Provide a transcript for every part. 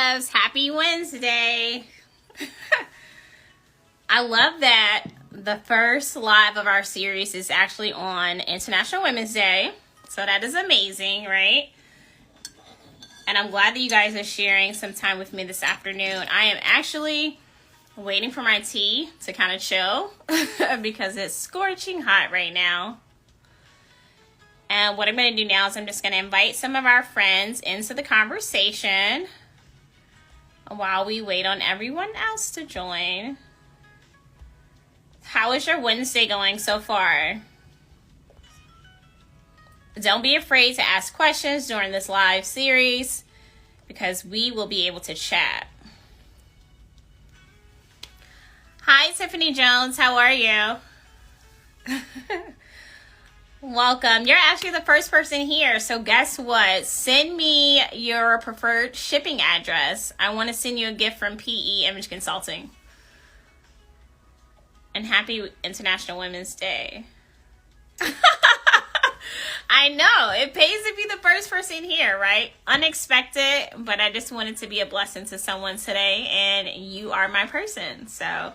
loves. Happy Wednesday. I love that the first live of our series is actually on International Women's Day. So that is amazing, right? And I'm glad that you guys are sharing some time with me this afternoon. I am actually waiting for my tea to kind of chill because it's scorching hot right now. And what I'm going to do now is I'm just going to invite some of our friends into the conversation while we wait on everyone else to join. How is your Wednesday going so far? Don't be afraid to ask questions during this live series because we will be able to chat. Hi, Tiffany Jones. How are you? Welcome. You're actually the first person here. So guess what? Send me your preferred shipping address. I want to send you a gift from PE Image Consulting. And happy International Women's Day. I know. It pays to be the first person here, right? Unexpected, but I just wanted to be a blessing to someone today, and you are my person. So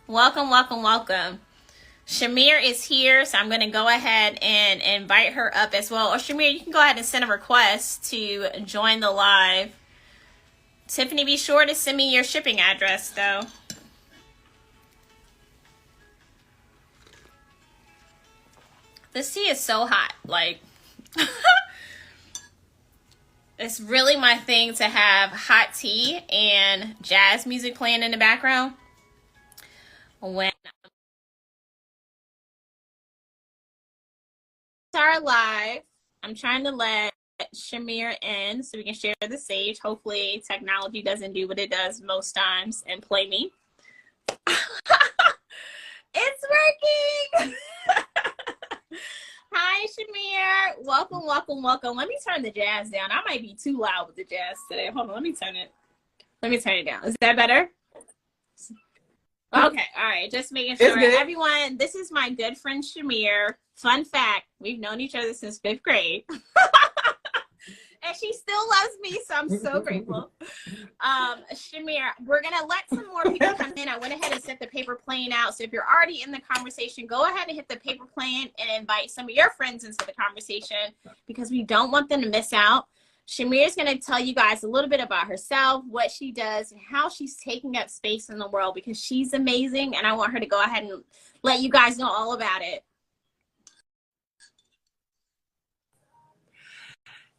welcome, welcome, welcome. Shamere is here, so I'm going to go ahead and invite her up as well. Or Shamere, you can go ahead and send a request to join the live. Tiffany, be sure to send me your shipping address, though. This tea is so hot. Like, it's really my thing to have hot tea and jazz music playing in the background when our live. I'm trying to let Shamere in so we can share the stage. Hopefully technology doesn't do what it does most times and play me. It's working. Hi, Shamere. Welcome, welcome, welcome. Let me turn the jazz down. I might be too loud with the jazz today. Hold on, let me turn it down. Is that better? Okay, all right. Just making sure. Everyone, this is my good friend Shamere. Fun fact, we've known each other since 5th grade. And she still loves me, so I'm so grateful. Shamere, we're going to let some more people come in. I went ahead and set the paper plane out. So if you're already in the conversation, go ahead and hit the paper plane and invite some of your friends into the conversation because we don't want them to miss out. Shamere is going to tell you guys a little bit about herself, what she does, and how she's taking up space in the world because she's amazing, and I want her to go ahead and let you guys know all about it.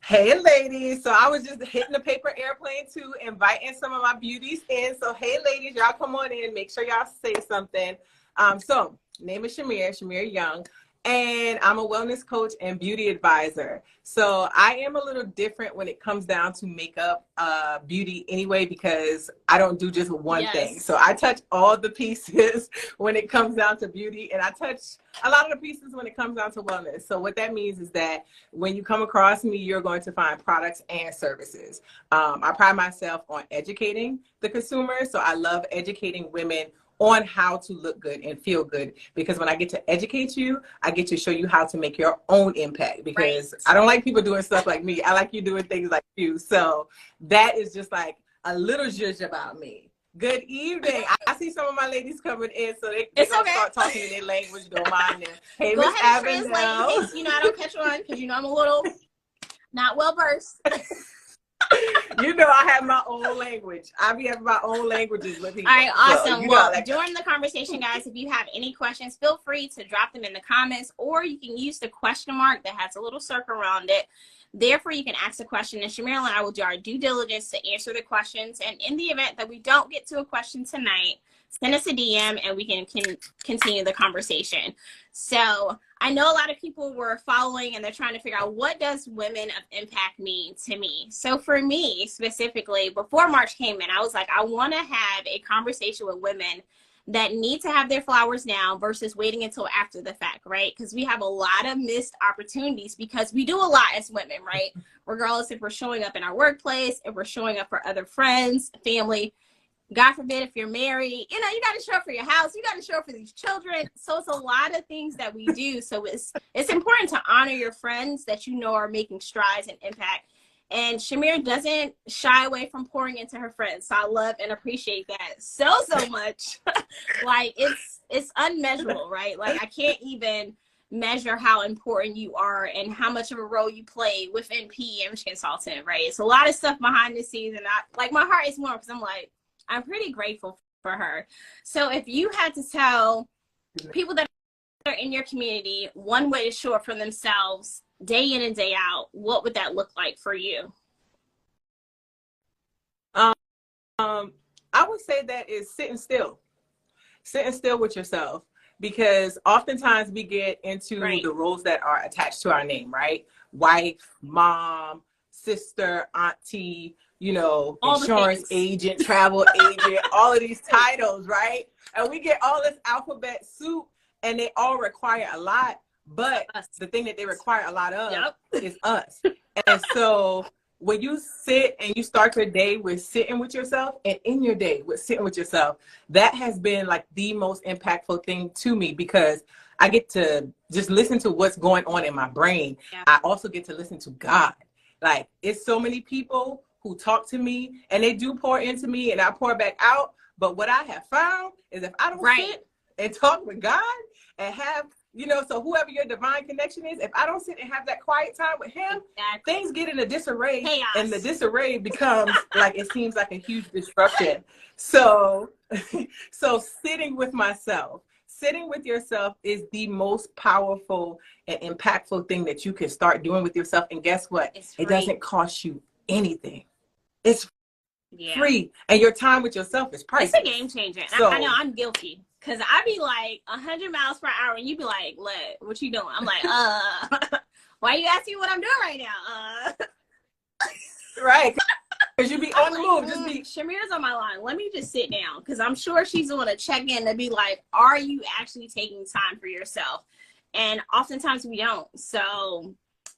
Hey, ladies. So I was just hitting the paper airplane too, inviting some of my beauties in. So, hey, ladies, y'all come on in. Make sure y'all say something. So, name is Shamere Young. And I'm a wellness coach and beauty advisor. So I am a little different when it comes down to makeup, beauty anyway, because I don't do just one thing. So I touch all the pieces when it comes down to beauty, and I touch a lot of the pieces when it comes down to wellness. So what that means is that when you come across me, you're going to find products and services. I pride myself on educating the consumer. So I love educating women on how to look good and feel good, because when I get to educate you, I get to show you how to make your own impact, because I don't like people doing stuff like me. I like you doing things like you. So that is just like a little zhuzh about me. Good evening. I see some of my ladies coming in, so they gonna start talking in their language. Don't mind them. Hey, go Miss ahead and translate in case you know I don't catch on, because you know I'm a little not well versed. You know I have my own language. I be having my own languages with people. All right, awesome. So, well, during the conversation, guys, if you have any questions, feel free to drop them in the comments, or you can use the question mark that has a little circle around it. Therefore, you can ask a question, and Shamere and I will do our due diligence to answer the questions. And in the event that we don't get to a question tonight, send us a DM and we can continue the conversation. So I know a lot of people were following and they're trying to figure out, what does women of impact mean to me? So for me specifically, before March came in, I was like, I want to have a conversation with women that need to have their flowers now versus waiting until after the fact, right? Because we have a lot of missed opportunities because we do a lot as women, right? Regardless if we're showing up in our workplace, if we're showing up for other friends, family, God forbid if you're married, you know, you got to show up for your house. You got to show up for these children. So it's a lot of things that we do. So it's important to honor your friends that you know are making strides and impact. And Shamere doesn't shy away from pouring into her friends. So I love and appreciate that so much. Like it's unmeasurable, right? Like I can't even measure how important you are and how much of a role you play within PE image consultant, right? It's a lot of stuff behind the scenes, and I like my heart is warm because I'm pretty grateful for her. So if you had to tell people that are in your community one way to show up for themselves day in and day out, what would that look like for you? I would say that is sitting still with yourself, because oftentimes we get into the roles that are attached to our name, right? Wife, mom, sister, auntie, you know, all insurance agent, travel agent, all of these titles, right? And we get all this alphabet soup, and they all require a lot, but the thing that they require a lot of is us. And so when you sit and you start your day with sitting with yourself, and in your day with sitting with yourself, that has been like the most impactful thing to me, because I get to just listen to what's going on in my brain. I also get to listen to God. Like, it's so many people who talk to me and they do pour into me and I pour back out. But what I have found is if I don't sit and talk with God and have, you know, so whoever your divine connection is, if I don't sit and have that quiet time with him, things get in a disarray. Chaos. And the disarray becomes like, it seems like a huge disruption. So sitting with myself, sitting with yourself is the most powerful and impactful thing that you can start doing with yourself. And guess what? It doesn't cost you anything. It's free. And your time with yourself is priceless. It's a game changer. So, I know I'm guilty. Cause I be like 100 miles per hour and you be like, what you doing? I'm like, why are you asking what I'm doing right now? Right. Cause you be on the move. Just be. Shamere's on my line. Let me just sit down. Cause I'm sure she's going to check in to be like, are you actually taking time for yourself? And oftentimes we don't. So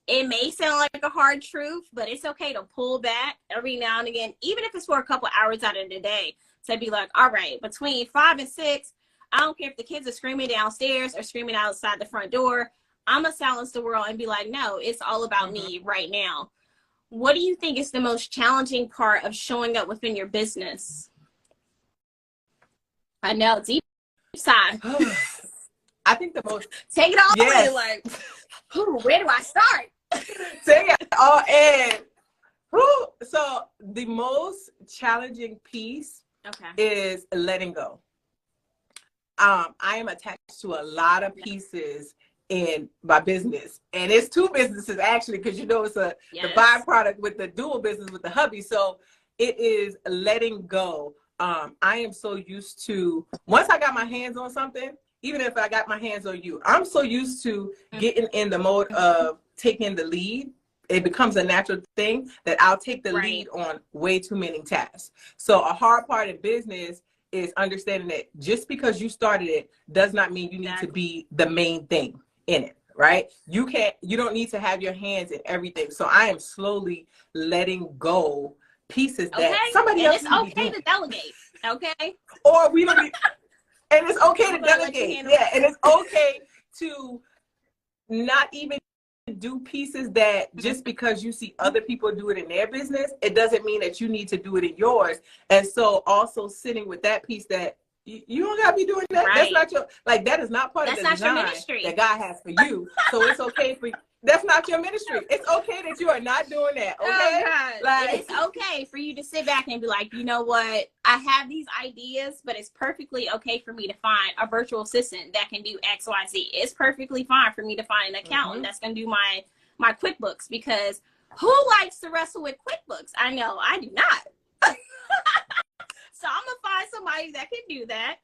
it may sound like a hard truth, but it's okay to pull back every now and again, even if it's for a couple hours out of the day. So be like, all right, between 5 and 6, I don't care if the kids are screaming downstairs or screaming outside the front door. I'm going to silence the world and be like, no, it's all about me right now. What do you think is the most challenging part of showing up within your business? I know, deep sigh. I think the most. Take it all the way. Like, where do I start? Take it all in. So the most challenging piece is letting go. I am attached to a lot of pieces in my business, and it's 2 businesses actually, because you know it's the byproduct with the dual business with the hubby. So it is letting go. I am so used to, once I got my hands on something, even if I got my hands on you, I'm so used to getting in the mode of taking the lead. It becomes a natural thing that I'll take the lead on way too many tasks. So a hard part in business is understanding that just because you started it does not mean you need to be the main thing in it, right? You don't need to have your hands in everything. So I am slowly letting go pieces that somebody else needs to be doing. It's okay to delegate, okay? Or we don't need, and it's okay to delegate. Yeah, and it's okay to not even do pieces that just because you see other people do it in their business, it doesn't mean that you need to do it in yours. And so also sitting with that piece that you don't gotta be doing that. That's not your, like, that is not part of the design that God has for you. So it's okay for you. That's not your ministry. It's okay that you are not doing that. Okay. Oh, God. Like, it's okay for you to sit back and be like, you know what? I have these ideas, but it's perfectly okay for me to find a virtual assistant that can do X, Y, Z. It's perfectly fine for me to find an accountant that's going to do my QuickBooks, because who likes to wrestle with QuickBooks? I know I do not. So I'm going to find somebody that can do that,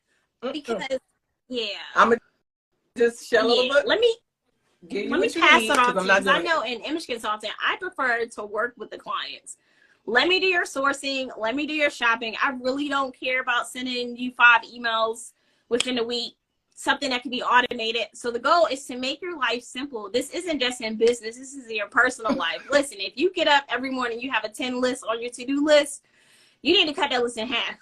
because, I'm going to just shell a little bit. Let me pass it on to you, because I know in image consulting, I prefer to work with the clients. Let me do your sourcing. Let me do your shopping. I really don't care about sending you 5 emails within a week, something that can be automated. So the goal is to make your life simple. This isn't just in business. This is in your personal life. Listen, if you get up every morning, you have a 10 list on your to-do list, you need to cut that list in half.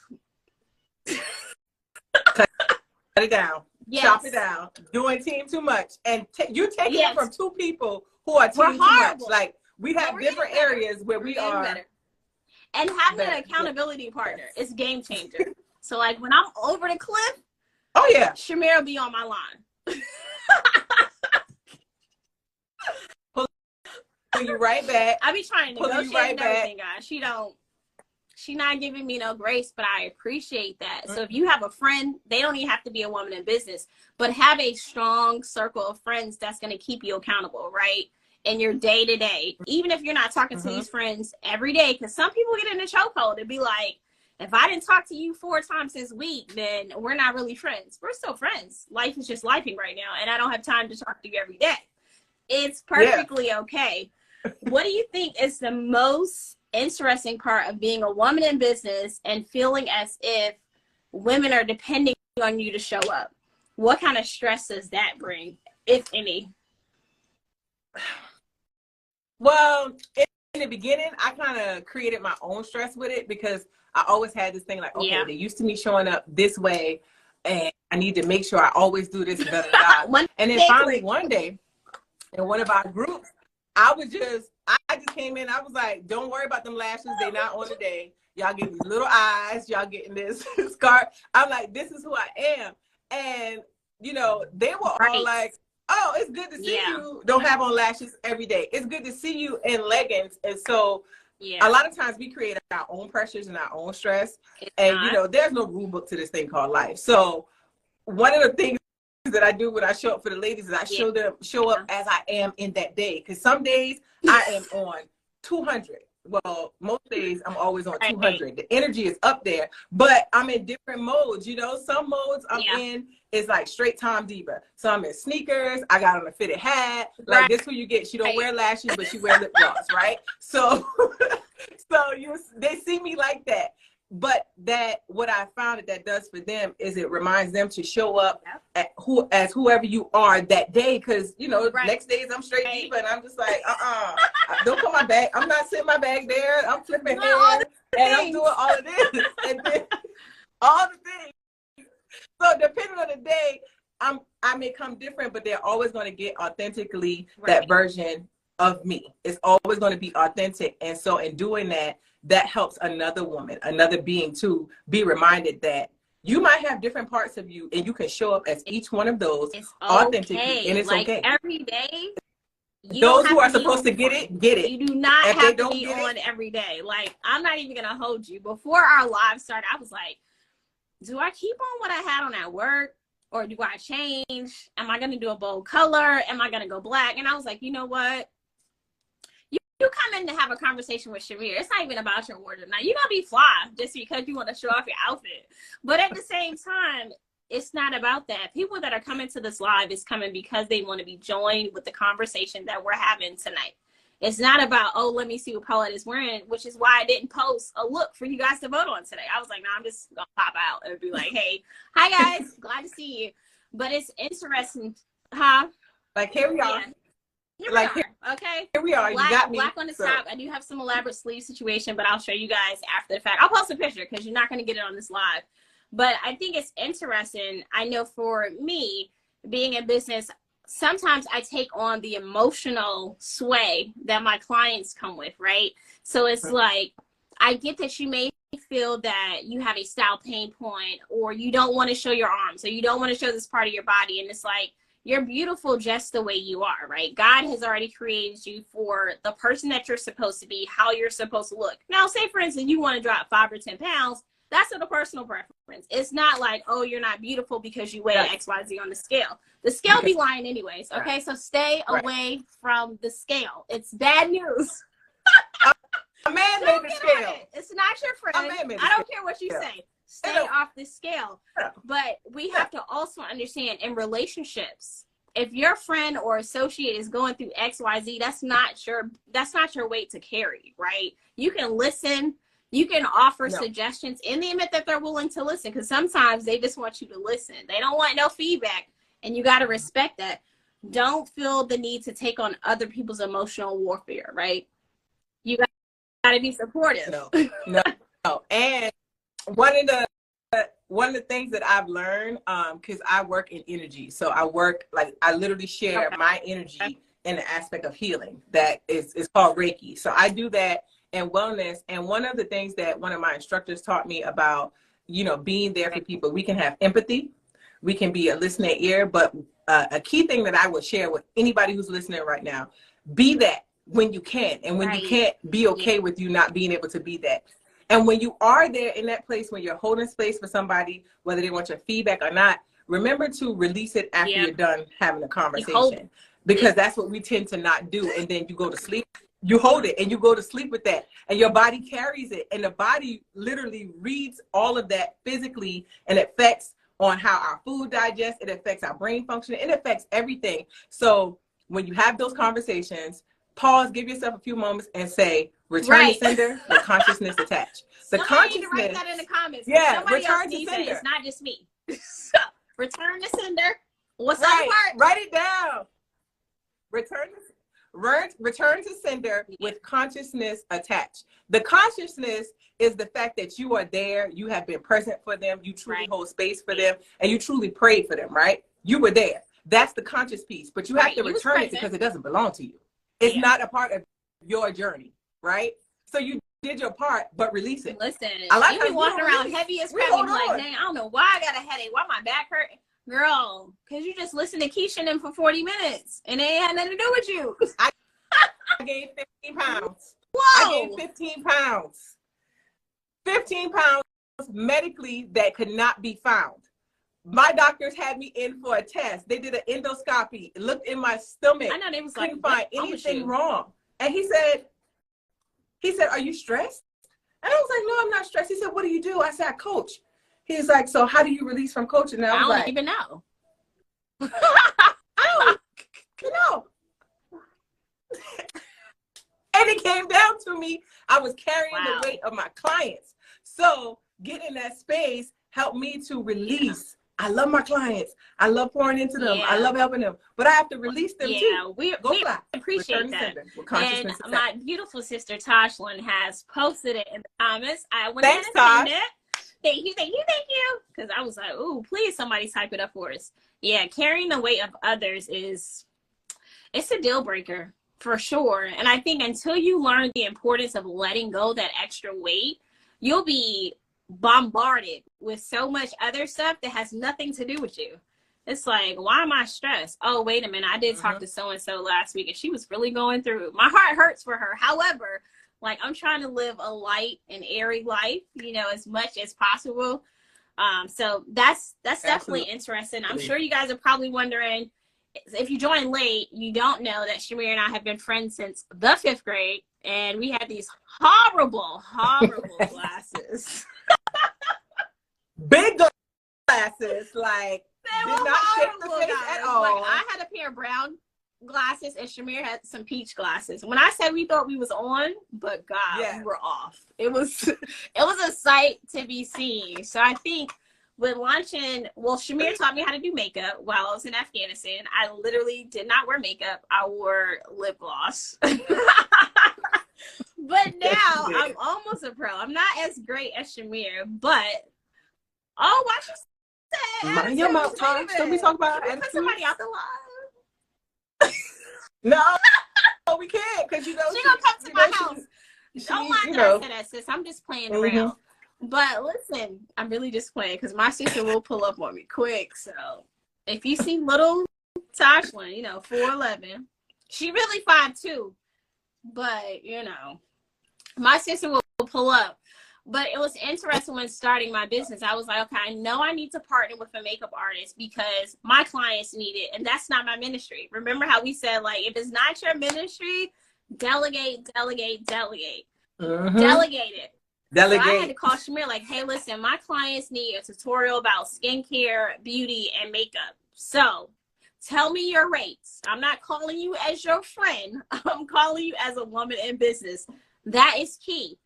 Cut it down. Chop it down. Doing team too much. And you're taking it from 2 people who are team too much. Like, we have different areas where we are better. And having an accountability partner is game changer. So like when I'm over the cliff, oh yeah, Shamere will be on my line. Pull you right back. I be trying to negotiate right and everything, guys. She not giving me no grace, but I appreciate that. So if you have a friend, they don't even have to be a woman in business, but have a strong circle of friends that's going to keep you accountable, right? In your day to day, even if you're not talking to these friends every day, because some people get in a chokehold and be like, if I didn't talk to you 4 times this week, then we're not really friends. We're still friends. Life is just lifing right now, and I don't have time to talk to you every day. It's perfectly okay. What do you think is the most interesting part of being a woman in business and feeling as if women are depending on you to show up? What kind of stress does that bring, if any? Well, in the beginning, I kind of created my own stress with it because I always had this thing like, okay, they're used to me showing up this way, and I need to make sure I always do this. And then finally one day, in one of our groups, I just came in. I was like, don't worry about them lashes. They're not on today. Y'all getting these little eyes. Y'all getting this scarf. I'm like, this is who I am. And, you know, they were all like, oh, it's good to see you don't have on lashes every day. It's good to see you in leggings. And so a lot of times we create our own pressures and our own stress. You know, there's no rule book to this thing called life. So one of the things that I do when I show up for the ladies is I show up as I am in that day. Because some days I am on 200. Well, most days I'm always on 200. The energy is up there, but I'm in different modes. You know, some modes I'm in is like straight time diva. So I'm in sneakers. I got on a fitted hat. Like this, who you get. She don't wear lashes, but she wear lip gloss, right? So, they see me like that. But what I found that does for them is it reminds them to show up as whoever you are that day. Because, you know, next days I'm straight diva and I'm just like, don't put my bag. I'm not sitting my bag there. I'm flipping hands and I'm doing all of this. And then all the things. So depending on the day, I may come different, but they're always going to get authentically that version of me. It's always going to be authentic. And so in doing that, that helps another woman, another being to be reminded that you might have different parts of you and you can show up as each one of those authentically. And it's like okay. Every day. Those who are supposed to get it, get it. You do not have to be on every day. Like, I'm not even going to hold you. Before our live started, I was like, do I keep on what I had on at work? Or do I change? Am I going to do a bold color? Am I going to go black? And I was like, you know what? You come in to have a conversation with Shamere. It's not even about your wardrobe. Now, you're going to be fly just because you want to show off your outfit. But at the same time, it's not about that. People that are coming to this live is coming because they want to be joined with the conversation that we're having tonight. It's not about, oh, let me see what Paulette is wearing, which is why I didn't post a look for you guys to vote on today. I was like, no, I'm just going to pop out and be like, hey, hi, guys. Glad to see you. But it's interesting. Huh? Like, here we are. Yeah. Here we are. Okay. Here we are. Black, you got me. Black on the top. I do have some elaborate sleeve situation, but I'll show you guys after the fact. I'll post a picture because you're not going to get it on this live. But I think it's interesting. I know for me, being in business, sometimes I take on the emotional sway that my clients come with, right? So it's like, I get that you may feel that you have a style pain point, or you don't want to show your arms, or you don't want to show this part of your body. And it's like, you're beautiful just the way you are, right? God has already created you for the person that you're supposed to be, how you're supposed to look. Now, say, for instance, you want to drop 5 or 10 pounds. That's a personal preference. It's not like, oh, you're not beautiful because you weigh XYZ on the scale. The scale be lying anyways, okay? So stay away from the scale. It's bad news. A man made the scale. It's not your friend. I don't care what you say. Stay off the scale. But we have to also understand in relationships, if your friend or associate is going through XYZ, that's not your weight to carry, right? You can listen. You can offer suggestions in the event that they're willing to listen, because sometimes they just want you to listen. They don't want no feedback, and you got to respect that. Don't feel the need to take on other people's emotional warfare, right? You got to be supportive. No. And one of the things that I've learned, because I work in energy, so I literally share my energy in the aspect of healing that is called Reiki. So I do that in wellness. And one of the things that one of my instructors taught me about, you know, being there for people, we can have empathy, we can be a listening ear, but a key thing that I would share with anybody who's listening right now, be that when you can. And when you can't, be okay with you not being able to be that. And when you are there in that place, when you're holding space for somebody, whether they want your feedback or not, remember to release it after you're done having a conversation, because that's what we tend to not do. And then you go to sleep, you hold it and you go to sleep with that, and your body carries it. And the body literally reads all of that physically, and it affects on how our food digests. It affects our brain function. It affects everything. So when you have those conversations, pause, give yourself a few moments and say, return to sender, the consciousness attached. The somebody need to write that in the comments. Yeah, somebody else needs it. It's not just me. So, return to sender. What's that part? Write it down. Return to sender with consciousness attached. The consciousness is the fact that you are there, you have been present for them, you truly hold space for them, and you truly prayed for them, right? You were there. That's the conscious piece, but you have to return it because it doesn't belong to you. It's not a part of your journey, right? So you did your part, but release it. Listen, I like you be walking around heavy as crap. Like, dang, I don't know why I got a headache. Why my back hurt? Girl, because you just listened to Keisha and them for 40 minutes and it ain't had nothing to do with you. I gained 15 pounds. Whoa. I gained 15 pounds. 15 pounds medically that could not be found. My doctors had me in for a test. They did an endoscopy, looked in my stomach. I know they was couldn't find anything wrong. And he said, are you stressed? And I was like, no, I'm not stressed. He said, what do you do? I said, I coach. He's like, so how do you release from coaching? And I don't even know. I don't know. And it came down to me. I was carrying the weight of my clients. So getting that space helped me to release. I love my clients. I love pouring into them. I love helping them. But I have to release them too. We appreciate that. And my beautiful sister Tashlyn has posted it in the comments. I went ahead and sent it. Thank you. Because I was like, ooh, please somebody type it up for us. Yeah, carrying the weight of others it's a deal breaker for sure. And I think until you learn the importance of letting go that extra weight, you'll be bombarded with so much other stuff that has nothing to do with you. It's like, why am I stressed? Oh, wait a minute. I did talk to so-and-so last week and she was really going through. My heart hurts for her. However, like, I'm trying to live a light and airy life, you know, as much as possible. So that's definitely interesting. I'm sure you guys are probably wondering, if you joined late, you don't know that Shamere and I have been friends since the 5th grade. And we had these horrible glasses. Big glasses, like, they were not horrible, the face guys. at all. Like, I had a pair of brown glasses and Shamere had some peach glasses. When I said we thought we was on, but God, we were off. It was a sight to be seen. So I think with launching, Shamere taught me how to do makeup while I was in Afghanistan. I literally did not wear makeup. I wore lip gloss. But now I'm almost a pro. I'm not as great as Shamere, but watch you say. Mind your mouth, Tom. Should we talk about attitude? Put somebody out the line. No, we can't, because you know she gonna come to my house. Don't mind that I said that, sis. I'm just playing around. But listen, I'm really just playing because my sister will pull up on me quick. So if you see little Tashlyn, you know, 4'11", she really 5'2", but you know, my sister will pull up. But it was interesting when starting my business. I was like, okay, I know I need to partner with a makeup artist because my clients need it, and that's not my ministry. Remember how we said, like, if it's not your ministry, delegate. Delegate it. Delegate. So I had to call Shamere, like, hey, listen, my clients need a tutorial about skincare, beauty, and makeup. So tell me your rates. I'm not calling you as your friend. I'm calling you as a woman in business. That is key.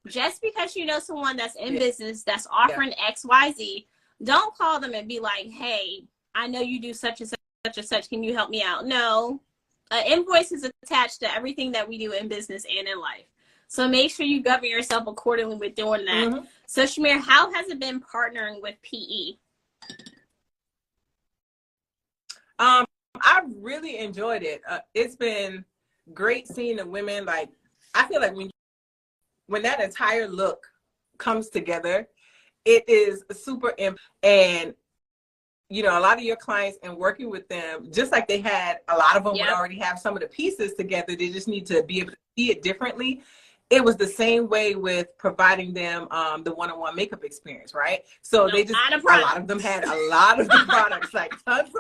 Just because you know someone that's in business that's offering XYZ, don't call them and be like, hey, I know you do such and such and such. Can you help me out? No. Invoice is attached to everything that we do in business and in life. So make sure you govern yourself accordingly with doing that. So Shamere, how has it been partnering with PE? I really enjoyed it. It's been great seeing the women. Like, I feel like when that entire look comes together, it is super and you know, a lot of your clients and working with them, just like they had, a lot of them would already have some of the pieces together. They just need to be able to see it differently. It was the same way with providing them the one-on-one makeup experience, right? So they just, a lot of them had a lot of the products, like tons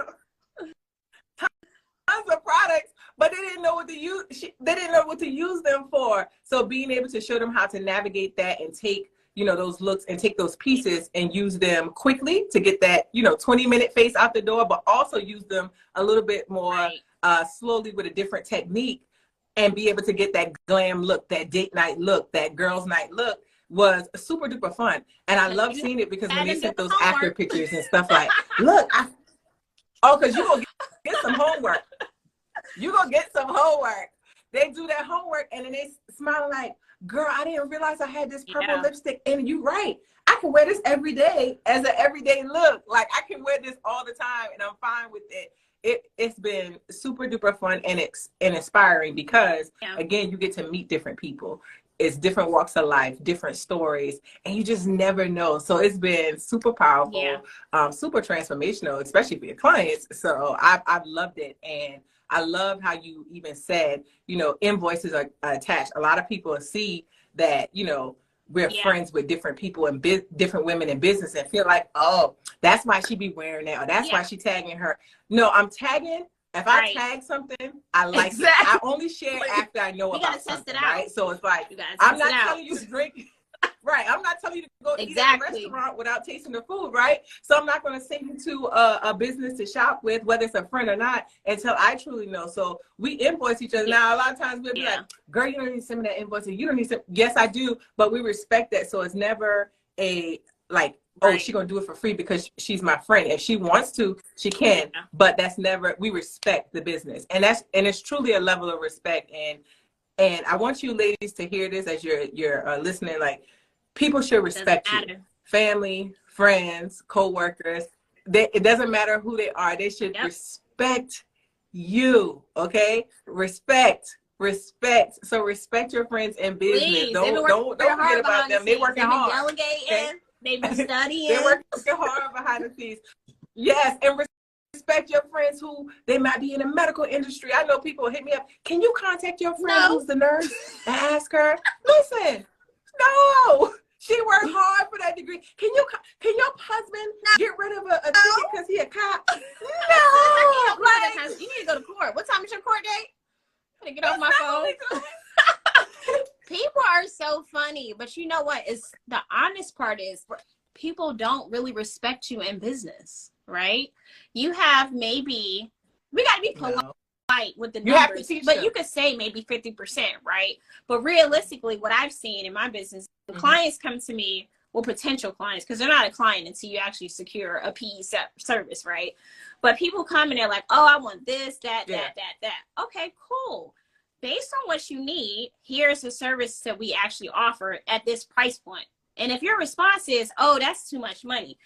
of products, but they didn't know what to use. They didn't know what to use them for. So being able to show them how to navigate that and take, you know, those looks and take those pieces and use them quickly to get that, you know, 20-minute face out the door, but also use them a little bit more slowly with a different technique and be able to get that glam look, that date night look, that girls night look was super duper fun. And I love seeing it because when they sent those after pictures and stuff like, look, because you're going to get some homework. You're going to get some homework. They do that homework and then they smile like, girl, I didn't realize I had this purple lipstick. And you're right. I can wear this every day as an everyday look. Like, I can wear this all the time and I'm fine with it. It's been super duper fun and inspiring because, again, you get to meet different people. It's different walks of life, different stories, and you just never know. So it's been super powerful, super transformational, especially for your clients. So I've loved it. And I love how you even said, you know, invoices are attached. A lot of people see that, you know, we're friends with different people and different women in business and feel like, oh, that's why she be wearing that, or that's why she tagging her. No, I'm tagging. If I tag something, I like it. I only share after I know about something, right? So it's like, I'm not telling you to drink. Right. I'm not telling you to go eat at a restaurant without tasting the food, right? So I'm not going to send you to a business to shop with, whether it's a friend or not, until I truly know. So we invoice each other. Now, a lot of times we'll be like, girl, you don't need to send me that invoice. You don't need to. Yes, I do. But we respect that. So it's never a, like, oh, she's going to do it for free because she's my friend. If she wants to, she can. But that's never, we respect the business. And it's truly a level of respect. And I want you ladies to hear this as you're listening, like, people should respect you. Family, friends, co-workers. It doesn't matter who they are. They should respect you, okay? Respect. So respect your friends in business. Please. Don't forget about them. They're working hard. Delegating. They've been studying. They're working hard behind the scenes. Yes, and respect your friends who they might be in the medical industry. I know people hit me up. Can you contact your friend who's the nurse and ask her? Listen, no. She worked hard for that degree. Can your husband get rid of a ticket because he a cop? No. Like, you need to go to court. What time is your court date? I'm gonna get off my phone. People are so funny, but you know what? It's the honest part is people don't really respect you in business, right? You have we got to be polite. With the numbers, but you could say maybe 50%, right? But realistically, what I've seen in my business, clients come to me, well, potential clients, because they're not a client until you actually secure a PE service, right? But people come and they're like, oh, I want this, that. Okay, cool. Based on what you need, here's a service that we actually offer at this price point. And if your response is, oh, that's too much money,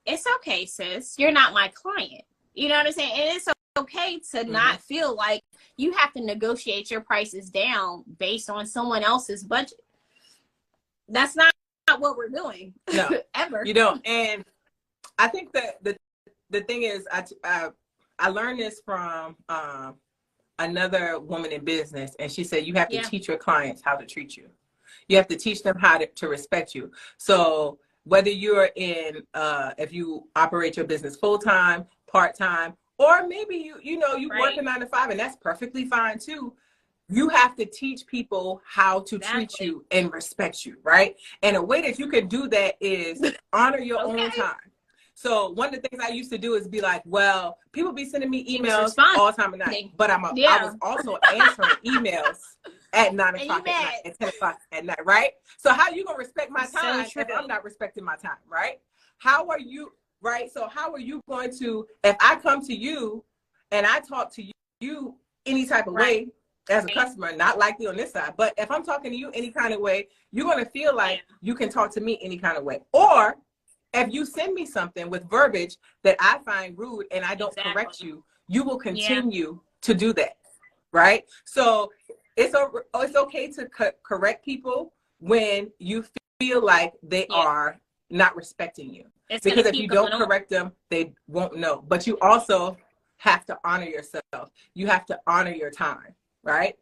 it's okay, sis. You're not my client. You know what I'm saying? And it's okay to not feel like you have to negotiate your prices down based on someone else's budget. That's not what we're doing. No, ever. You don't. And I think that the thing is, I learned this from another woman in business, and she said you have to teach your clients how to treat you. You have to teach them how to respect you. So whether you're in, if you operate your business full-time, part-time, or maybe you work a 9 to 5, and that's perfectly fine too. You have to teach people how to treat you and respect you, right? And a way that you can do that is honor your own time. So one of the things I used to do is be like, well, people be sending me emails all the time at night, but I was also answering emails at 9 o'clock at night, at 10 o'clock at night, right? So how are you gonna respect my time if I'm not respecting my time, right? How are you? Right. So how are you going to, if I come to you and I talk to you any type of way as a customer, not likely on this side, but if I'm talking to you any kind of way, you're going to feel like you can talk to me any kind of way. Or if you send me something with verbiage that I find rude and I don't correct you, you will continue to do that, right? So it's okay to correct people when you feel like they are not respecting you. Because if you don't correct them, they won't know. But you also have to honor yourself. You have to honor your time, right?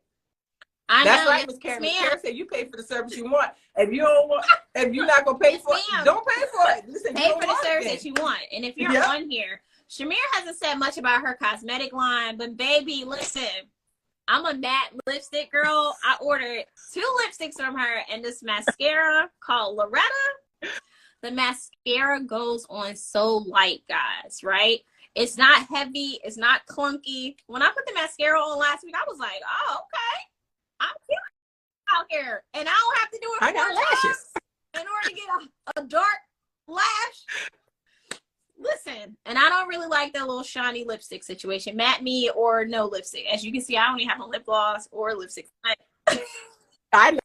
That's right, Ms. Karen. Ms. Karen said you pay for the service you want. If you don't want, if you're not gonna pay for it, don't pay for it. Listen, pay for the service that you want. And if you're on here, Shamere hasn't said much about her cosmetic line, but baby, listen, I'm a matte lipstick girl. I ordered 2 lipsticks from her and this mascara called Loretta. The mascara goes on so light, guys, right? It's not heavy. It's not clunky. When I put the mascara on last week, I was like, oh, okay. I'm cute out here, and I don't have to do it 4 times in order to get a dark lash. Listen, and I don't really like that little shiny lipstick situation. Matte me or no lipstick. As you can see, I don't even have a lip gloss or lipstick. I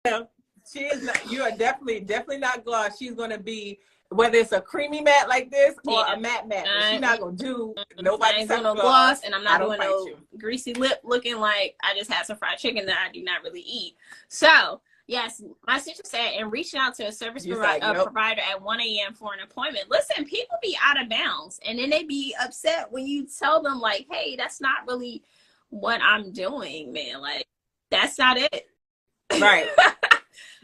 know. She is not. You are definitely not gloss. She's gonna be, whether it's a creamy matte like this or a matte. She's not gonna do nobody's no gloss, and I'm not doing no greasy lip looking like I just had some fried chicken that I do not really eat. So yes, my sister said, and reaching out to a service provider at 1 a.m. for an appointment. Listen, people be out of bounds, and then they be upset when you tell them like, hey, that's not really what I'm doing, man. Like, that's not it. Right.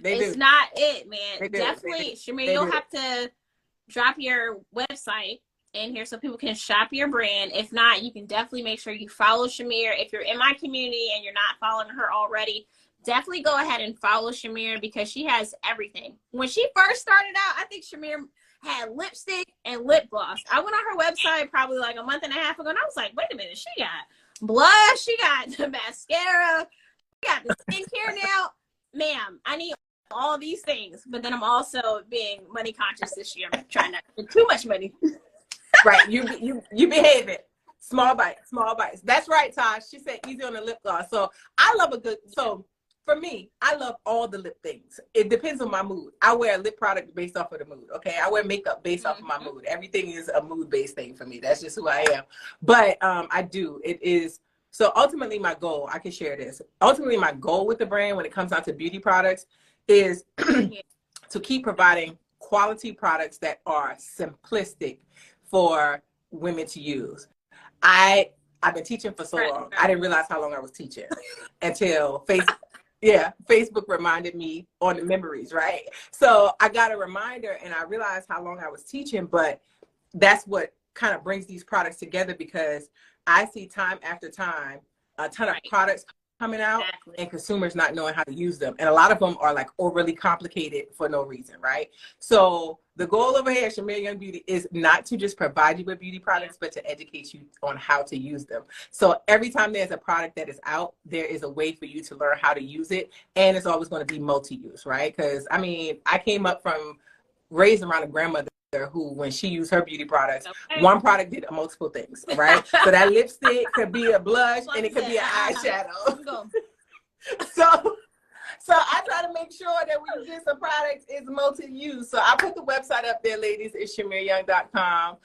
It's not it, man. Definitely, Shamere, you'll have to drop your website in here so people can shop your brand. If not, you can definitely make sure you follow Shamere. If you're in my community and you're not following her already, definitely go ahead and follow Shamere because she has everything. When she first started out, I think Shamere had lipstick and lip gloss. I went on her website probably like a month and a half ago, and I was like, wait a minute, she got blush, she got the mascara, she got the skincare now. Ma'am, I need all these things, but then I'm also being money conscious this year. I'm trying not to spend too much money. Right, you behave it. Small bites. That's right, Tosh. She said easy on the lip gloss. So I love so for me, I love all the lip things. It depends on my mood. I wear a lip product based off of the mood. Okay, I wear makeup based off of my mood. Everything is a mood-based thing for me. That's just who I am. But it is. So ultimately my goal, I can share this. Ultimately my goal with the brand when it comes down to beauty products is to keep providing quality products that are simplistic for women to use. I've been teaching for so long. I didn't realize how long I was teaching until Facebook reminded me on the memories, right? So I got a reminder and I realized how long I was teaching, but that's what kind of brings these products together because I see time after time a ton of products coming out and consumers not knowing how to use them. And a lot of them are like overly complicated for no reason, right? So the goal over here at Shamere Young Beauty is not to just provide you with beauty products, but to educate you on how to use them. So every time there's a product that is out, there is a way for you to learn how to use it. And it's always going to be multi-use, right? Because I mean, I came up from raised around a grandmother who, when she used her beauty products, one product did multiple things, right? So that lipstick could be a blush and it could be an eyeshadow. So I try to make sure that when you get some products, it's multi-use. So I put the website up there, ladies. It's ShamereYoung.com.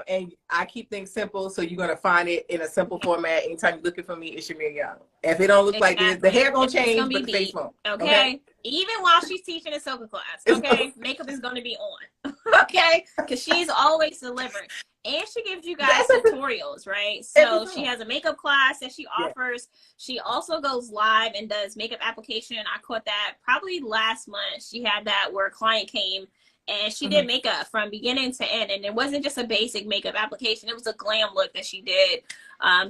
And I keep things simple, so you're going to find it in a simple format. Anytime you're looking for me, it's Shamere Young. If it don't look like this, the hair going to change, but the face won't. Okay? Even while she's teaching a Soka class, okay? Makeup is going to be on, okay? Because she's always delivering. And she gives you guys tutorials, right? So she has a makeup class that she offers. She also goes live and does makeup application. I caught that probably last month. She had that where a client came and she did makeup from beginning to end. And it wasn't just a basic makeup application. It was a glam look that she did.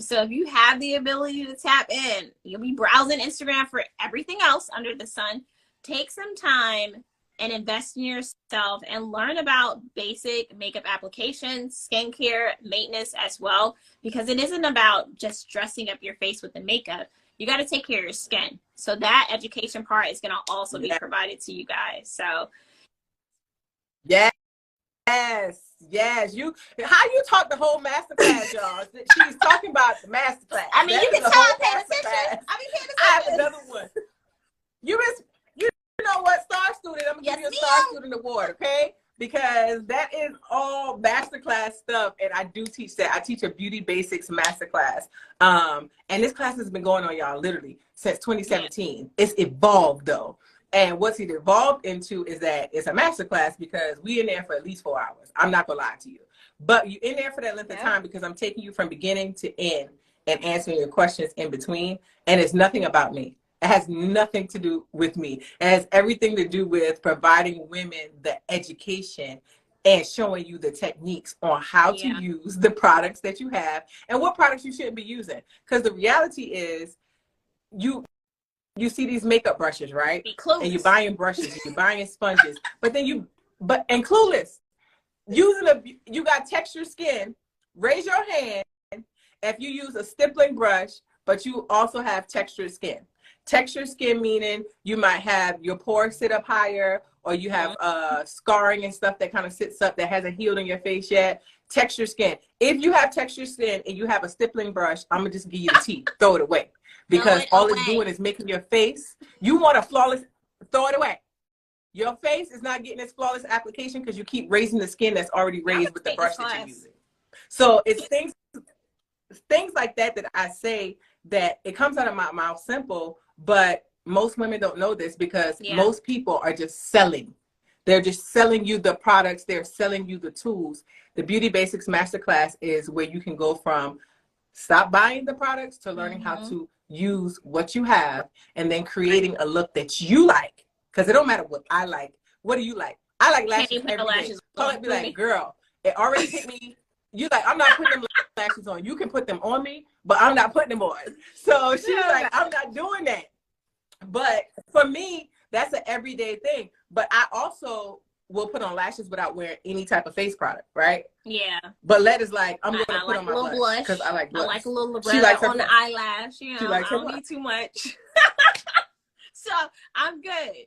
So if you have the ability to tap in, you'll be browsing Instagram for everything else under the sun. Take some time and invest in yourself and learn about basic makeup applications, skincare, maintenance as well, because it isn't about just dressing up your face with the makeup. You got to take care of your skin. So that education part is going to also be provided to you guys. So yes. How you talk the whole masterclass, y'all? She's talking about the masterclass. I mean, you can tell I'm paying attention. I have another one. You know what, Star Student? I'm gonna give you a Star Student award, okay? because that is all masterclass stuff. And I do teach that. I teach a beauty basics masterclass. And this class has been going on, y'all, literally since 2017. It's evolved though. And what's it evolved into is that it's a masterclass because we in there for at least 4 hours. I'm not gonna lie to you. But you in there for that length of time because I'm taking you from beginning to end and answering your questions in between. And it's nothing about me. It has nothing to do with me. It has everything to do with providing women the education and showing you the techniques on how to use the products that you have and what products you shouldn't be using. Because the reality is you see these makeup brushes, right? And you're buying brushes, you're buying sponges, but then and clueless. You got textured skin, raise your hand if you use a stippling brush, but you also have textured skin. Textured skin meaning you might have your pores sit up higher, or you have scarring and stuff that kind of sits up that hasn't healed in your face yet. Textured skin. If you have textured skin and you have a stippling brush, I'm gonna just give you the tea. Throw it away. Because all it's doing is making your face, you want a flawless, throw it away. Your face is not getting its flawless application because you keep raising the skin that's already raised with the brush that you're using. So it's things like that I say that it comes out of my mouth simple, but most women don't know this because most people are just selling. They're just selling you the products. They're selling you the tools. The Beauty Basics Masterclass is where you can go from stop buying the products to learning how to use what you have and then creating a look that you like. Because it don't matter what I like. What do you like? I like lashes every day. Call it, be like, girl, it already hit me. You like, I'm not putting them lashes on. You can put them on me, but I'm not putting them on. So she's like, I'm not doing that. But for me, that's an everyday thing. But I also will put on lashes without wearing any type of face product, right? Yeah. But Let is like, I'm going to put like on my blush because I like blush. I like a little Loretta on the eyelash. You know, I don't need too much. So I'm good.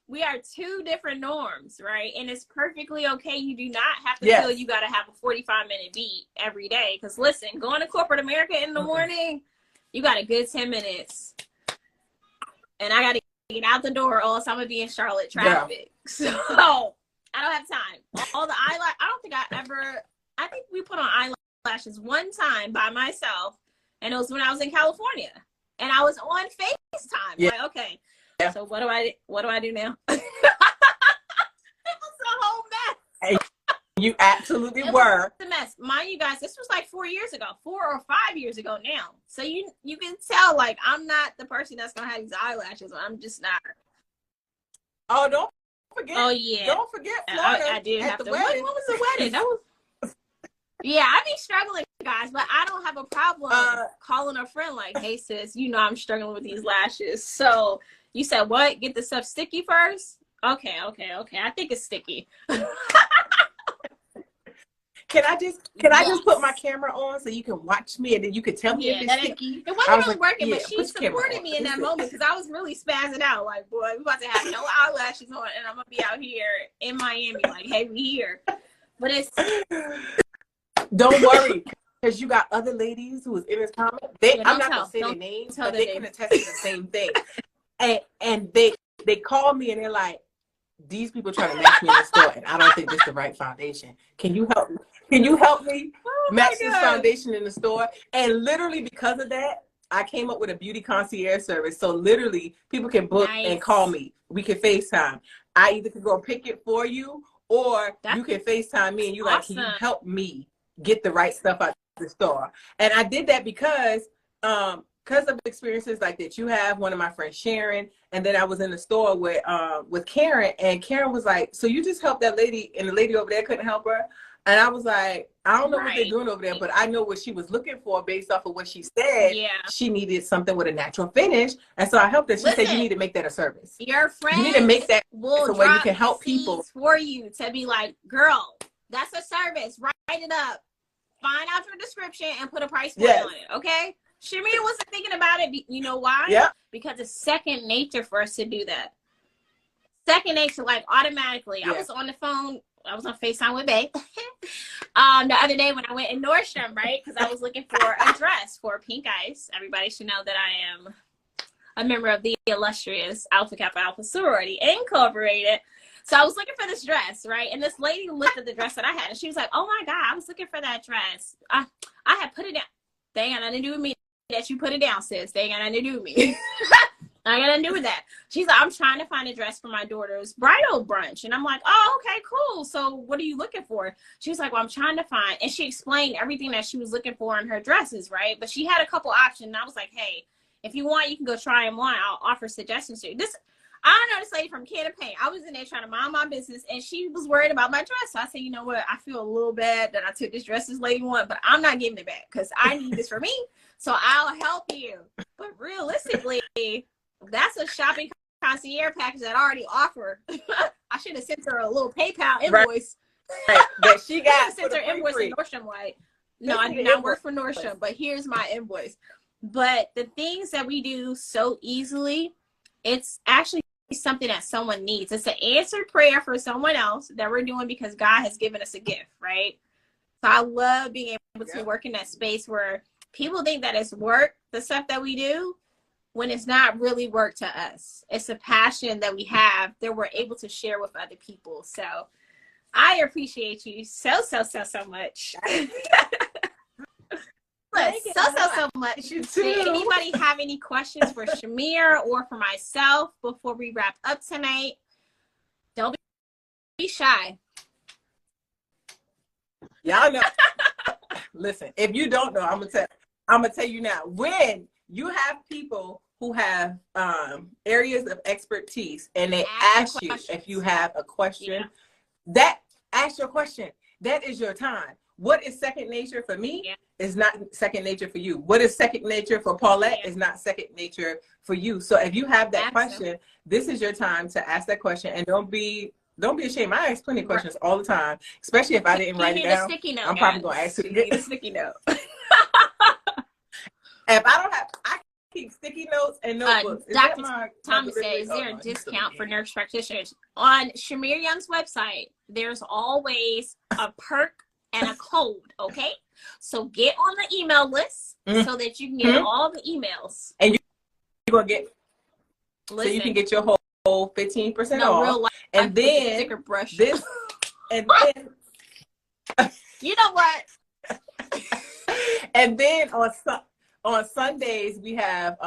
We are two different norms, right? And it's perfectly okay. You do not have to feel you got to have a 45-minute beat every day. Because listen, going to corporate America in the morning, you got a good 10 minutes. And I got to get out the door or else I'm going to be in Charlotte traffic. So I don't have time. All the eyelash, I think we put on eyelashes one time by myself. And it was when I was in California. And I was on FaceTime. Like, okay. Yeah. So what do I do now? It was a whole mess. You absolutely were. It was a mess. Mind you guys, this was like 4 years ago, 4 or 5 years ago now. So you can tell, like, I'm not the person that's gonna have these eyelashes on. I'm just not. Oh, don't forget. Oh yeah. Don't forget Florida. I did have the to. Wedding. What was the wedding? That was. Yeah, I be struggling, guys, but I don't have a problem calling a friend like, "Hey, sis, you know I'm struggling with these lashes." So you said what? Get the stuff sticky first? Okay. I think it's sticky. Can I just put my camera on so you can watch me and then you can tell me if it's sticky? It wasn't really working, but she supported me in that moment because I was really spazzing out. Like, boy, we about to have no eyelashes on, and I'm gonna be out here in Miami, like, hey, we here. But it's. Don't worry, because you got other ladies who was in this comment. I'm not gonna say their names, but they can attest to the same thing. And they call me and they're like, these people trying to match me in the store, and I don't think this is the right foundation. Can you help me? Can you help me match this foundation in the store? And literally because of that, I came up with a beauty concierge service. So literally, people can book and call me. We can FaceTime. I either can go pick it for you, or you can FaceTime me and you like, can you help me get the right stuff out of the store? And I did that because of experiences like that you have. One of my friends, Sharon, and then I was in the store with Karen, and Karen was like, so you just helped that lady, and the lady over there couldn't help her? And I was like, I don't know what they're doing over there, but I know what she was looking for based off of what she said. Yeah. She needed something with a natural finish. And so I helped her. She said, you need to make that a service. Your friends you need to make that so where you can help people for you to be like, girl, that's a service. Write it up. Find out your description and put a price point on it. Okay. Shamere wasn't thinking about it. You know why? Yeah. Because it's second nature for us to do that. Second nature, like automatically. I was on the phone. I was on FaceTime with Bae the other day when I went in Nordstrom, right? Because I was looking for a dress for Pink Ice. Everybody should know that I am a member of the illustrious Alpha Kappa Alpha Sorority Incorporated. So I was looking for this dress, right? And this lady looked at the dress that I had, and she was like, "Oh my God, I was looking for that dress. I had put it down. They ain't got nothing to do with me that you put it down, sis. They ain't got nothing to do with me. I got nothing to do with that." She's like, "I'm trying to find a dress for my daughter's bridal brunch." And I'm like, "Oh, okay, cool. So what are you looking for?" She was like, "Well, I'm trying to find," and she explained everything that she was looking for in her dresses, right? But she had a couple options, and I was like, "Hey, if you want, you can go try them on. I'll offer suggestions to you." I know this lady from Can of Paint. I was in there trying to mind my business, and she was worried about my dress. So I said, "You know what? I feel a little bad that I took this dress this lady wanted, but I'm not giving it back because I need this for me. So I'll help you." But realistically, that's a shopping concierge package that I already offer. I should have sent her a little PayPal invoice. Right. That she got. Sent her invoice to Nordstrom. Like, no, I do not work for Nordstrom, but here's my invoice. But the things that we do so easily, it's actually something that someone needs. It's an answered prayer for someone else that we're doing because God has given us a gift, right? So I love being able to work in that space where people think that it's work, the stuff that we do, when it's not really work to us. It's a passion that we have that we're able to share with other people. So I appreciate you so much. So much. Did anybody have any questions for Shamere or for myself before we wrap up tonight? Don't be shy. Y'all know. Listen, if you don't know, I'm gonna tell you now. When you have people who have areas of expertise and they ask you if you have a question, ask your question. That is your time. What is second nature for me is not second nature for you. What is second nature for Paulette is not second nature for you. So if you have that question, this is your time to ask that question, and don't be ashamed. I ask plenty of questions all the time, especially if I didn't write it down. I'm probably gonna ask you a sticky note. If I don't have, I keep sticky notes and notebooks. Dr. Thomas said, "Is there a discount for nurse practitioners?" On Shamere Young's website, there's always a perk and a code, okay? So get on the email list so that you can get all the emails. And you're going to get, so you can get your whole 15% off. Real life, and then sticker brush. This, and then, you know what? And then on Sundays, we have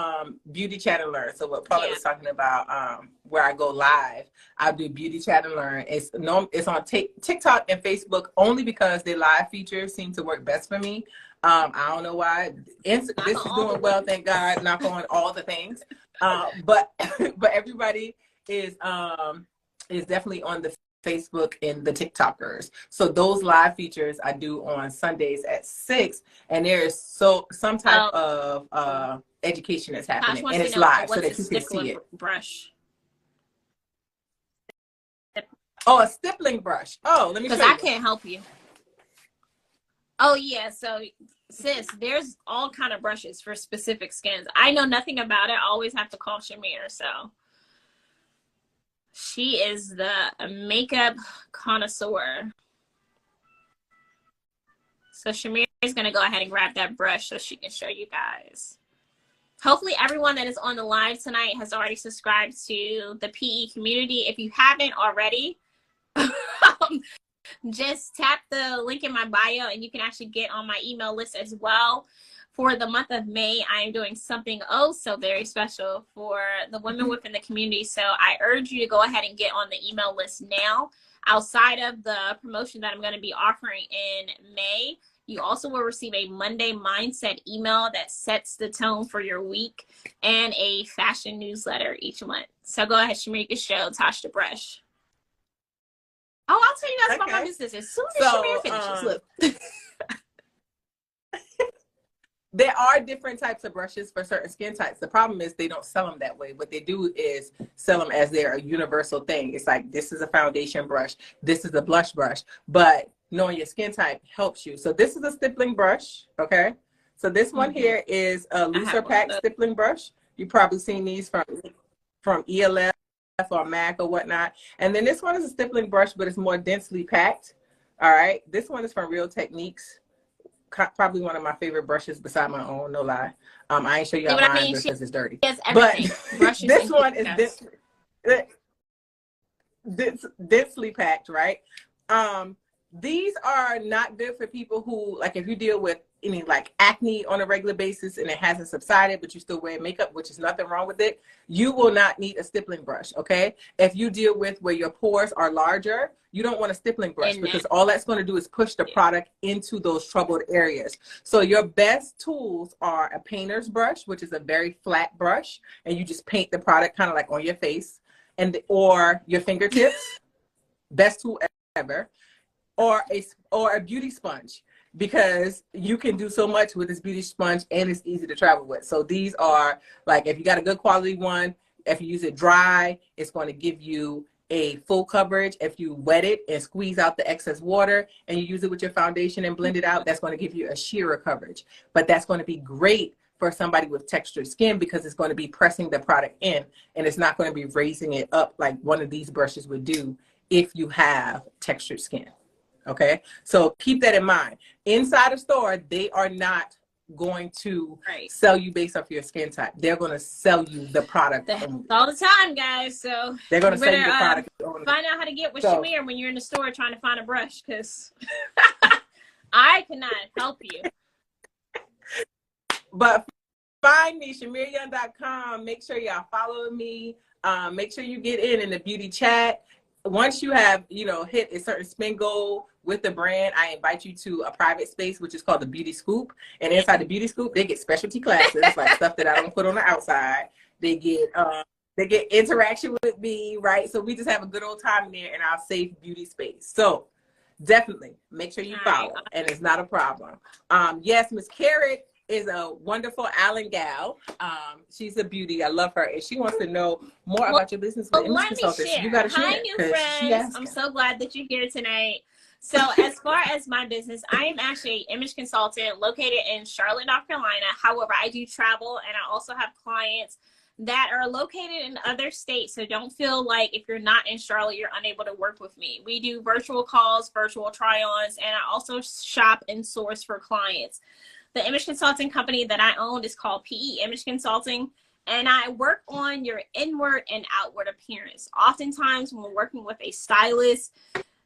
Beauty Chat and Learn. So what Paula was talking about, where I go live, I do Beauty Chat and Learn. It's on TikTok and Facebook only because their live features seem to work best for me. I don't know why. This is doing well, thank God. Knock on all the things. But everybody is definitely on the Facebook and the TikTokers. So those live features I do on Sundays at 6, and there is some type of education that's happening, and it's live so that you can see it. Brush. Oh, a stippling brush. Oh, let me show you. Because I can't help you. Oh yeah, so sis, there's all kind of brushes for specific skins. I know nothing about it. I always have to call Shamere, so she is the makeup connoisseur. So Shamere is going to go ahead and grab that brush so she can show you guys. Hopefully everyone that is on the live tonight has already subscribed to the PE community. If you haven't already, just tap the link in my bio and you can actually get on my email list as well. For the month of May, I am doing something so very special for the women within the community. So I urge you to go ahead and get on the email list now. Outside of the promotion that I'm going to be offering in May, you also will receive a Monday Mindset email that sets the tone for your week and a fashion newsletter each month. So go ahead, Shamere, show Tosh the brush. Oh, I'll tell you guys about my business as soon as Shamere finishes. Look. There are different types of brushes for certain skin types. The problem is they don't sell them that way. What they do is sell them as they're a universal thing. It's like, this is a foundation brush. This is a blush brush. But knowing your skin type helps you. So this is a stippling brush, okay? So this one here is a looser pack stippling brush. You've probably seen these from ELF or MAC or whatnot. And then this one is a stippling brush, but it's more densely packed. All right? This one is from Real Techniques. Probably one of my favorite brushes beside my own, no lie. I ain't show you mine because it's dirty. But this one is this. densely packed, right? These are not good for people who, like, if you deal with any like acne on a regular basis and it hasn't subsided, but you still wear makeup, which is nothing wrong with it, you will not need a stippling brush, okay? If you deal with where your pores are larger, you don't want a stippling brush because all that's going to do is push the product into those troubled areas. So your best tools are a painter's brush, which is a very flat brush, and you just paint the product kind of like on your face, and or your fingertips. Best tool ever. Or a beauty sponge, because you can do so much with this beauty sponge and it's easy to travel with. So these are like, if you got a good quality one, if you use it dry, it's going to give you a full coverage. If you wet it and squeeze out the excess water and you use it with your foundation and blend it out, that's going to give you a sheerer coverage. But that's going to be great for somebody with textured skin because it's going to be pressing the product in and it's not going to be raising it up like one of these brushes would do if you have textured skin. Okay, so keep that in mind. Inside a store, they are not going to sell you based off your skin type. They're going to sell you the product. All the time, guys. So they're going to sell you the product. Find out how to get with Shamere when you're in the store trying to find a brush, because I cannot help you. But find me, ShamereYoung.com. Make sure y'all follow me. Make sure you get in the beauty chat. Once you have, hit a certain spend goal with the brand, I invite you to a private space, which is called the Beauty Scoop. And inside the Beauty Scoop, they get specialty classes, like stuff that I don't put on the outside. They get interaction with me, right? So we just have a good old time in there in our safe beauty space. So definitely make sure you follow, and it's not a problem. Yes, Miss Carrot is a wonderful Allen gal. She's a beauty. I love her. And she wants to know more about your business. Let me share. You gotta share. Hi, new friends. I'm so glad that you're here tonight. So as far as my business, I am actually an image consultant located in Charlotte, North Carolina. However, I do travel, and I also have clients that are located in other states. So don't feel like if you're not in Charlotte, you're unable to work with me. We do virtual calls, virtual try-ons, and I also shop and source for clients. The image consulting company that I own is called PE Image Consulting, and I work on your inward and outward appearance. Oftentimes when we're working with a stylist,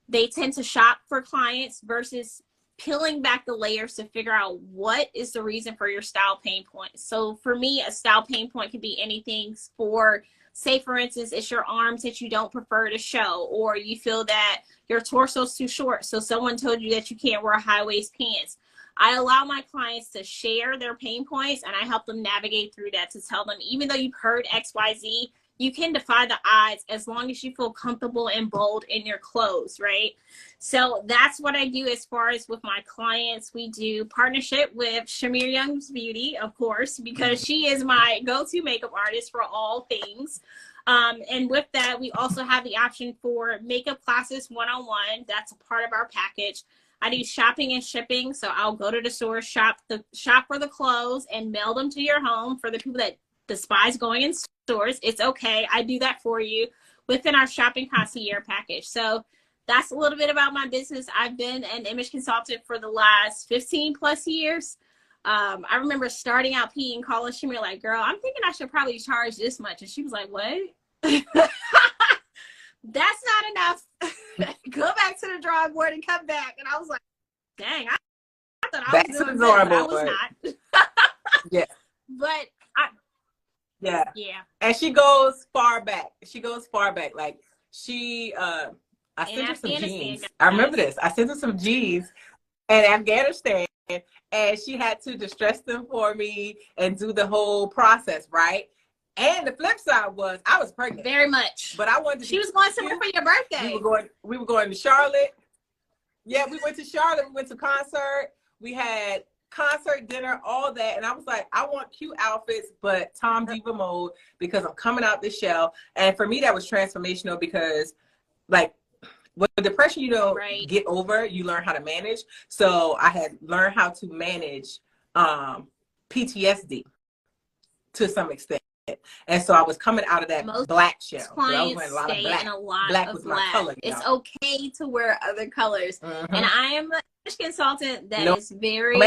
they tend to shop for clients versus peeling back the layers to figure out what is the reason for your style pain point. So for me, a style pain point could be anything for, say for instance, it's your arms that you don't prefer to show, or you feel that your torso is too short, so someone told you that you can't wear high-waist pants. I allow my clients to share their pain points, and I help them navigate through that to tell them, even though you've heard XYZ, you can defy the odds as long as you feel comfortable and bold in your clothes, right? So that's what I do as far as with my clients. We do partnership with Shamere Young's Beauty, of course, because she is my go-to makeup artist for all things. And with that, we also have the option for makeup classes one-on-one. That's a part of our package. I do shopping and shipping, so I'll go to the store, shop for the clothes, and mail them to your home. For the people that despise going in stores, it's okay. I do that for you within our shopping concierge package. So that's a little bit about my business. I've been an image consultant for the last 15 plus years. I remember starting out PE and calling Shamere like, girl, I'm thinking I should probably charge this much. And she was like, what? That's not enough. Go back to the drawing board and come back. And I was like, dang, I thought I was doing good, but I was not. Yeah. But yeah. And she goes far back. Like she, I sent her some jeans. I remember this. I sent her some jeans in Afghanistan, and she had to distress them for me and do the whole process, right? And the flip side was I was pregnant. Very much. But I wanted to. She was going somewhere for your birthday. We were going to Charlotte. Yeah, we went to Charlotte. We went to concert. We had concert, dinner, all that. And I was like, I want cute outfits, but Tom Diva mode, because I'm coming out this shell. And for me, that was transformational because, like, with depression, get over, you learn how to manage. So I had learned how to manage PTSD to some extent. And so I was coming out of that black shell. Clients stay in a lot of black. Color, it's okay to wear other colors. Mm-hmm. And I am a consultant that is very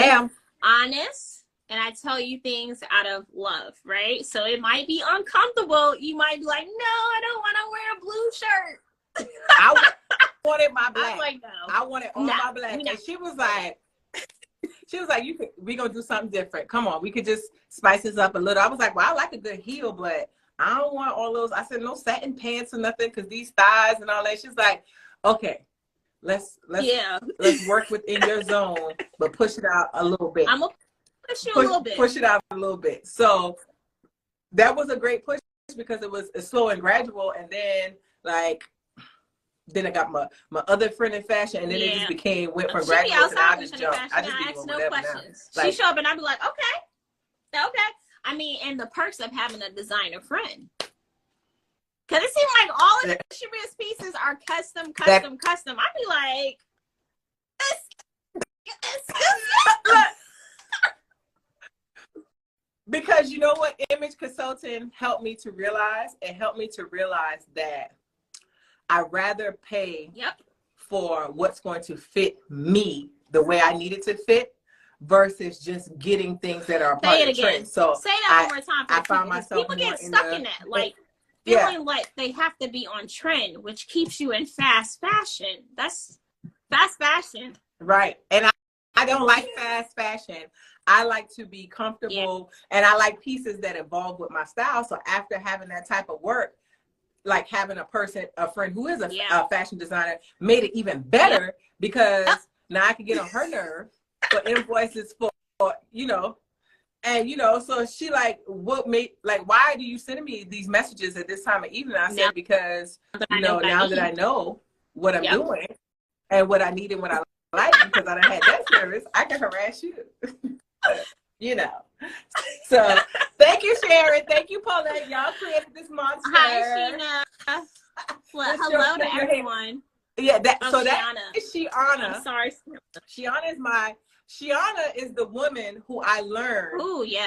honest, and I tell you things out of love, right? So it might be uncomfortable. You might be like, no, I don't want to wear a blue shirt. I wanted my black. I was like, no. I wanted all my black. And she was like, we gonna do something different. Come on, we could just spice this up a little. I was like, well, I like a good heel, but I don't want all those. I said, no satin pants or nothing, because these thighs and all that. She's like, okay, let's work within your zone, but push it out a little bit. I'm gonna push you a little bit. Push it out a little bit. So that was a great push, because it was slow and gradual, and then I got my other friend in fashion, and then it just went from gradual to I just jump. I just ask no questions. She show up and I'd be like, okay. I mean, and the perks of having a designer friend. Because it seems like all of Shamere's pieces are custom. I'd be like, because you know what image consulting helped me to realize? It helped me to realize that I'd rather pay for what's going to fit me the way I need it to fit, versus just getting things that are a part of the trend. So say that one more time. I found myself people get stuck in that, like feeling like they have to be on trend, which keeps you in fast fashion. That's fast fashion, right? And I don't like fast fashion. I like to be comfortable, and I like pieces that evolve with my style. So after having that type of work, like having a friend who is a fashion designer, made it even better, because now I can get on her nerve for invoices for, and so she like, what made, like, why do you send me these messages at this time of evening? I said, because now that I know what I'm doing and what I need and what I like, because I done had that service, I can harass you. So thank you, Sharon. Thank you, Paulette. Y'all created this monster. Hi, Sheena. Well, hello to everyone. Yeah, that is Shiana. I'm sorry. Shiana is the woman who I learned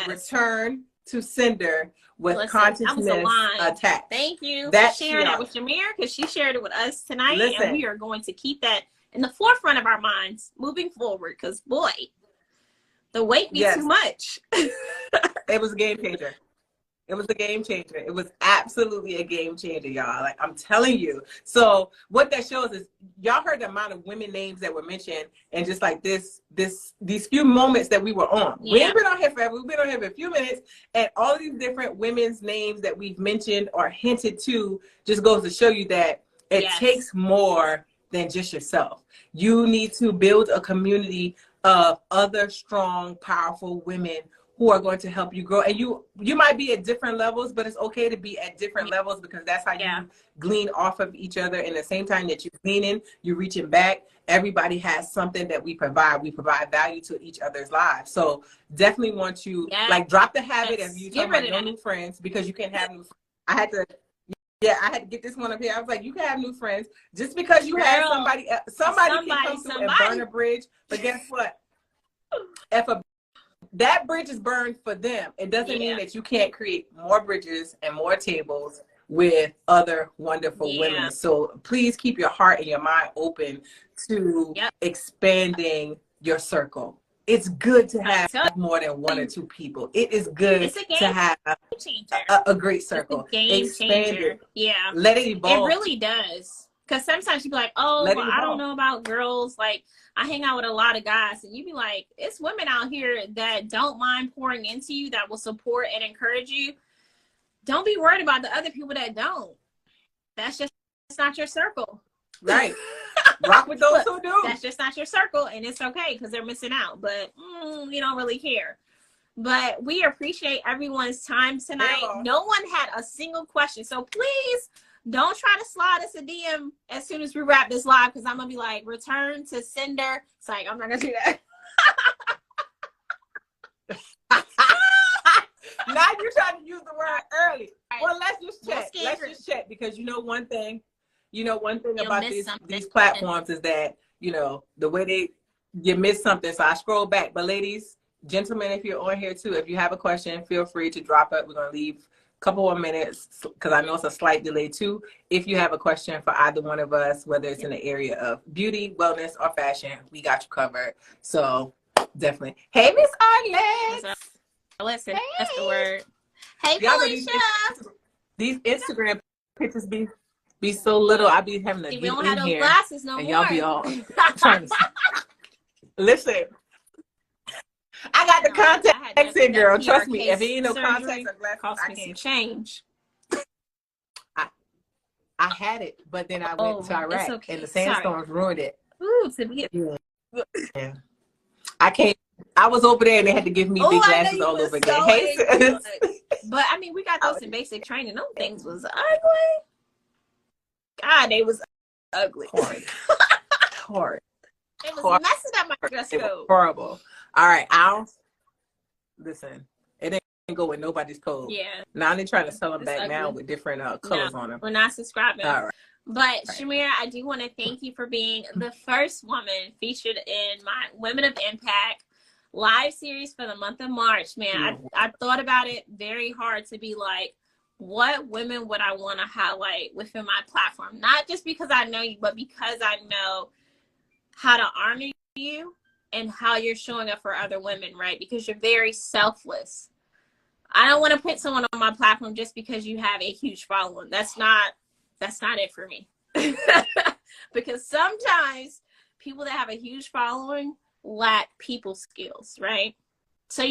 return to sender with consciousness attached. Thank you for sharing that with Shamere, because she shared it with us tonight. And we are going to keep that in the forefront of our minds moving forward, because boy, the weight be too much. It was a game changer. It was a game changer. It was absolutely a game changer, y'all. Like, I'm telling you. So what that shows is, y'all heard the amount of women names that were mentioned, and just like these few moments that we were on. We ain't been on here forever. We've been on here for a few minutes, and all of these different women's names that we've mentioned or hinted to just goes to show you that it takes more than just yourself. You need to build a community of other strong, powerful women who are going to help you grow. And you might be at different levels, but it's okay to be at different levels, because that's how you glean off of each other. And at the same time that you're gleaning, you're reaching back. Everybody has something that we provide. We provide value to each other's lives. So definitely want to like drop the habit of you talking about no new friends, because you can't have new friends. I had to get this one up here. I was like, you can have new friends just because you have somebody can come through and burn a bridge. But guess what? If that bridge is burned for them, it doesn't mean that you can't create more bridges and more tables with other wonderful women. So please keep your heart and your mind open to expanding your circle. It's good to have more than one or two people. It is good to have a great circle. Expand it. Yeah. Let it evolve. It really does. Because sometimes you be like, oh, well, I don't know about girls. Like, I hang out with a lot of guys, and you be like, it's women out here that don't mind pouring into you, that will support and encourage you. Don't be worried about the other people that don't. That's not your circle. Right. Rock with those who do. That's just not your circle, and it's okay, because they're missing out. But we don't really care. But we appreciate everyone's time tonight. No one had a single question. So please don't try to slide us a DM as soon as we wrap this live, because I'm going to be like, return to sender. It's like, I'm not going to do that. Now you're trying to use the word early. Well, let's just check. Let's just check, because one thing about these platforms is that, the way you miss something. So I scroll back. But ladies, gentlemen, if you're on here too, if you have a question, feel free to drop it. We're going to leave couple more minutes, because I know it's a slight delay too. If you have a question for either one of us, whether it's in the area of beauty, wellness, or fashion, we got you covered. So definitely. Hey, Miss Arlette. Listen, that's the word. Hey, Felicia. These Instagram pictures be be so little. I be having to See, get we don't in have those here, glasses no and more. y'all be all trying to listen. I got the contacts in, girl. Trust me. If it ain't no contacts or glasses, cost I me some can't. change. I had it, but then I went to Iraq, okay. and the sandstorms ruined it. Ooh, to be Yeah. I can't. I was over there, and they had to give me big glasses all over again. Hey, but I mean, we got those in basic training. Those things was ugly. God, they was ugly. Horrid. It was messing up my dress code. Horrible. All right, listen. It ain't go with nobody's code. Yeah. Now they're trying to sell them back now with different colors on them. We're not subscribing. All right. But Shamere, I do want to thank you for being the first woman featured in my Women of Impact live series for the month of March. Man, I thought about it very hard to be like, what women would I want to highlight within my platform? Not just because I know you, but because I know how to honor you and how you're showing up for other women, right? Because you're very selfless. I don't want to put someone on my platform just because you have a huge following. That's not it for me. Because sometimes people that have a huge following lack people skills, right? So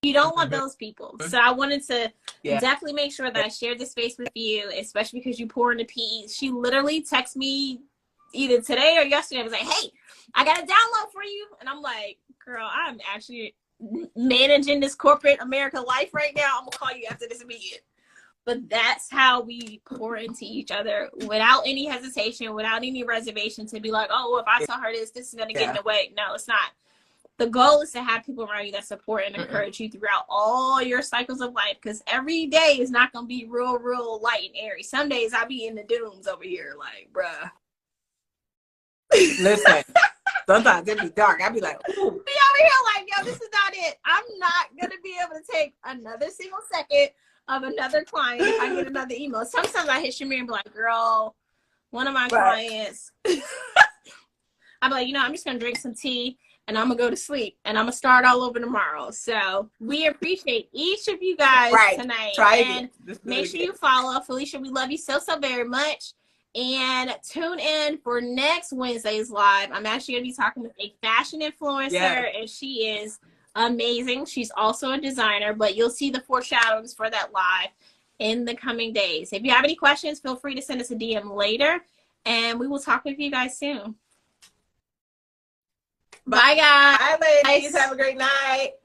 you don't want those people. So I wanted to definitely make sure that I shared this space with you, especially because you pour into PE. She literally texted me either today or yesterday. I was like, hey, I got a download for you. And I'm like, girl, I'm actually managing this corporate America life right now. I'm gonna call you after this immediate. But that's how we pour into each other without any hesitation, without any reservation, to be like, oh, if I tell her this is gonna get in the way. No, it's not. The goal is to have people around you that support and encourage you throughout all your cycles of life, because every day is not gonna be real light and airy. Some days I be in the dooms over here, like, bruh. Listen, sometimes it be dark. I be like, ooh. Be over here like, yo, this is not it. I'm not gonna be able to take another single second of another client if I get another email. Sometimes I hit Shamere and be like, girl, one of my clients, I'm like, I'm just gonna drink some tea and I'm gonna go to sleep and I'm gonna start all over tomorrow. So we appreciate each of you guys tonight. And make sure you follow Felicia. We love you so very much. And tune in for next Wednesday's live. I'm actually going to be talking with a fashion influencer, and she is amazing. She's also a designer, but you'll see the foreshadowings for that live in the coming days. If you have any questions, feel free to send us a DM later, and we will talk with you guys soon. Bye, guys. Bye, ladies. Have a great night.